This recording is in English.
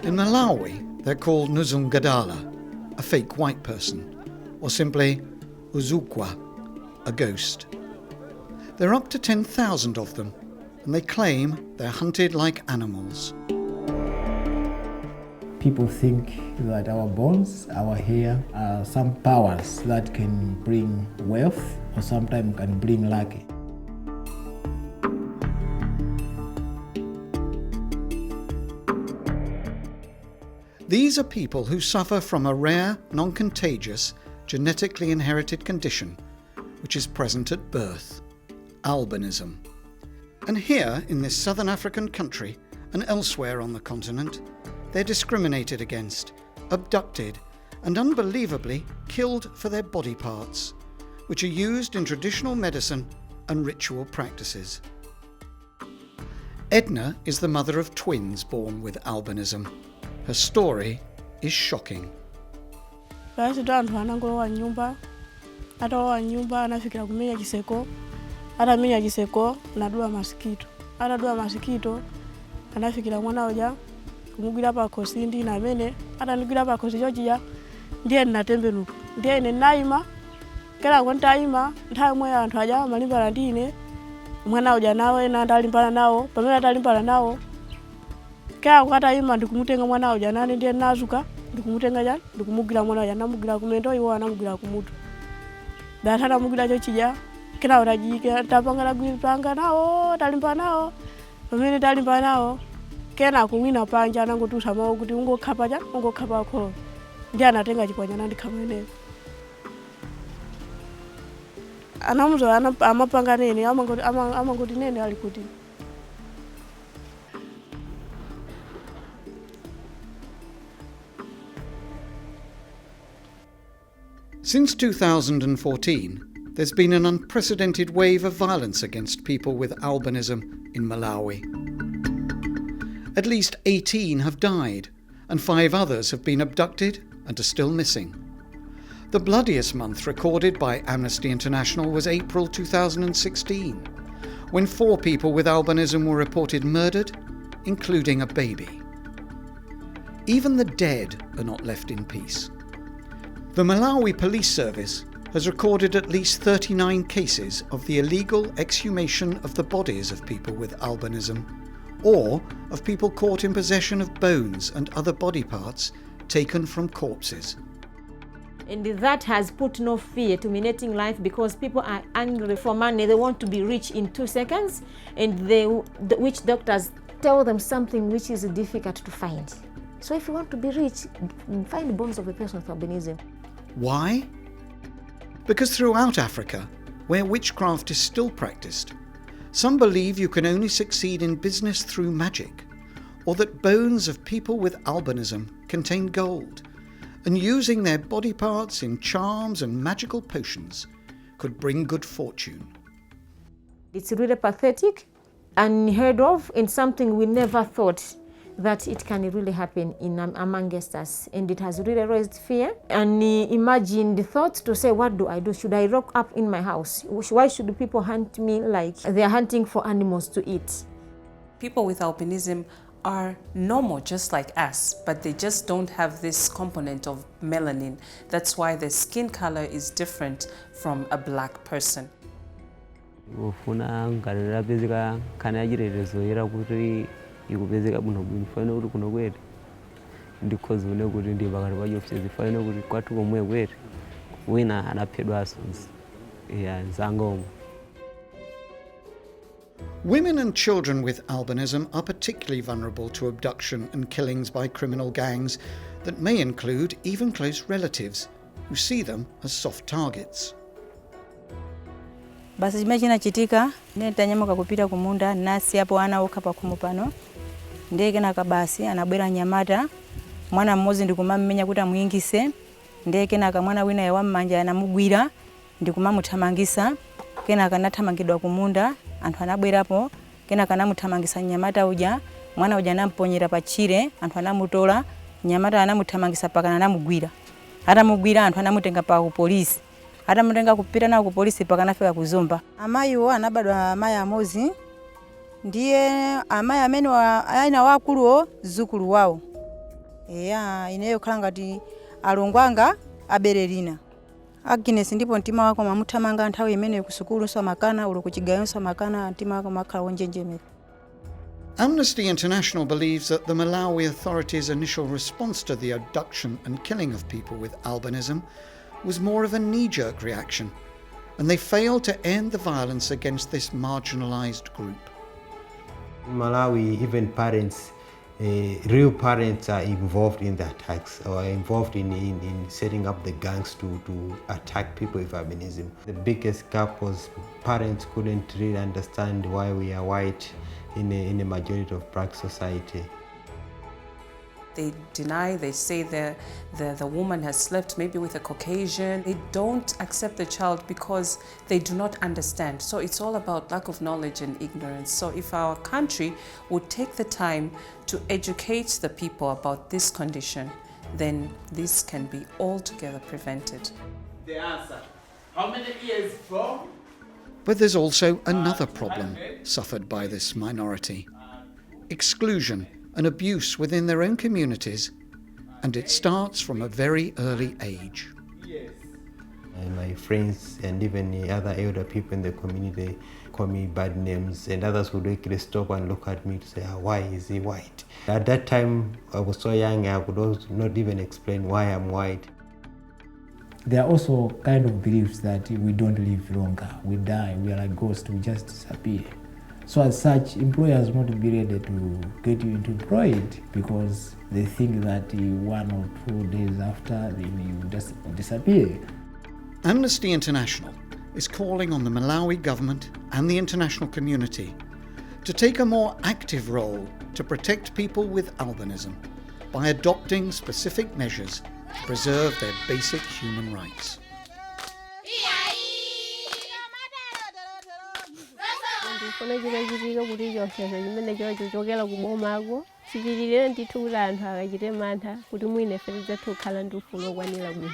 In Malawi, they're called Nuzungadala, a fake white person, or simply Uzukwa, a ghost. There are up to 10,000 of them, and they claim they're hunted like animals. People think that our bones, our hair, are some powers that can bring wealth or sometimes can bring luck. These are people who suffer from a rare, non-contagious, genetically inherited condition, which is present at birth, albinism. And here, in this southern African country, and elsewhere on the continent, they're discriminated against, abducted, and unbelievably killed for their body parts, which are used in traditional medicine and ritual practices. Edna is the mother of twins born with albinism. Her story is shocking. Atamenya chiseko nadula masikito anafikira mwana uja kumugwira pa khosi ndi namene atandigwira pa khosi chochiya ndiye natembenuka ndiye ine naima kera kwantayima nthawi mwe anthu aja malimbana ndine mwana uja nawe na ndalimbana nawo pamene atalimbana nawo kera kwatayima ndikumutenga mwana uja nane ndiye nazuka ndikumutenga jani ndikumugwira mwana uja namugwira kumendo iwo anamugwira kumutu datana mugwira chochiya kena urajike tapangala gwipanga nawo talimba nawo pamene talimba nawo kena kuwina panja anangotusa mawu kuti ungokhapa kholo ndi anatenga chikwanya nandikhamene anamuzo amapanga nene amangoti nene ali kuti. Since 2014, there's been an unprecedented wave of violence against people with albinism in Malawi. At least 18 have died, and 5 others have been abducted and are still missing. The bloodiest month recorded by Amnesty International was April 2016, when 4 people with albinism were reported murdered, including a baby. Even the dead are not left in peace. The Malawi Police Service has recorded at least 39 cases of the illegal exhumation of the bodies of people with albinism, or of people caught in possession of bones and other body parts taken from corpses. And that has put no fear to terminating life because people are angry for money. They want to be rich in 2 seconds, and witch doctors tell them something which is difficult to find. So if you want to be rich, find the bones of a person with albinism. Why? Because throughout Africa, where witchcraft is still practiced, some believe you can only succeed in business through magic, or that bones of people with albinism contain gold, and using their body parts in charms and magical potions could bring good fortune. It's really pathetic, unheard of, and something we never thought that it can really happen amongst us, and it has really raised fear. And imagine the thought to say, what do I do? Should I rock up in my house? Why should people hunt me like they're hunting for animals to eat? People with albinism are normal just like us, but they just don't have this component of melanin. That's why their skin color is different from a black person. ikupezeka buno bwinifana kuti kuno kwete ndikhozi une kuti ndibakati pachofisi zifana kuti kwathu komwe kwete wina anaphedwaso ya zangomo. Women and children with albinism are particularly vulnerable to abduction and killings by criminal gangs that may include even close relatives who see them as soft targets. Basi chimene chinachitika netanyama kakupita kumunda nasi apo ana okha pakhomo pano ndiye kenaka basi anabwera nyamata mwana mmodzi ndikumamenya kuti amuyingise ndiye kenaka mwana wina yewa mmanja anamugwira ndikumamuthamangisa kenaka nathamangidwa kumunda anthu anabwerapo kenaka anamuthamangisa nyamata uja mwana uja anamponyera pa chire anthu anamutola nyamata anamuthamangisa pakana anamugwira atamugwira anthu anamutenga pa polisi atamutenga kupita nawo ku polisi pakana afika kuzomba. Amayiwo anabadwa amayi amozi ndiye amayi amene aina wakuluwo zukulu wawo ineyo khala ngati alongwanga abererina Agnes ndipo mtima wako mamuthamanga nthawi imene ku sukulu samakana ulo ku chigayo samakana mtima wako makhala wonjenjemera. Amnesty International believes that the Malawi authorities' initial response to the abduction and killing of people with albinism was more of a knee-jerk reaction, and they failed to end the violence against this marginalised group. In Malawi, even parents, real parents are involved in the attacks or are involved in setting up the gangs to attack people with albinism. The biggest gap was parents couldn't really understand why we are white in a majority of black society. They deny, they say the woman has slept maybe with a Caucasian. They don't accept the child because they do not understand. So it's all about lack of knowledge and ignorance. So if our country would take the time to educate the people about this condition, then this can be altogether prevented. The answer. How many years for? But there's also another problem suffered by this minority: exclusion and abuse within their own communities, and it starts from a very early age. And my friends and even the other elder people in the community call me bad names, and others would actually stop and look at me to say, why is he white? At that time, I was so young, I could also not even explain why I'm white. There are also kind of beliefs that we don't live longer, we die, we are like ghosts, we just disappear. So as such, employers won't be ready to get you into employed because they think that 1 or 2 days after, then you just disappear. Amnesty International is calling on the Malawi government and the international community to take a more active role to protect people with albinism by adopting specific measures to preserve their basic human rights. Ndifuna chikachitike kuti chonsecho chimene chochokera kubomako chipitirire ndithu kuti anthu akachite mantha kuti mwina ife tidzathu kukhala ndi ufulu okwanira bwino.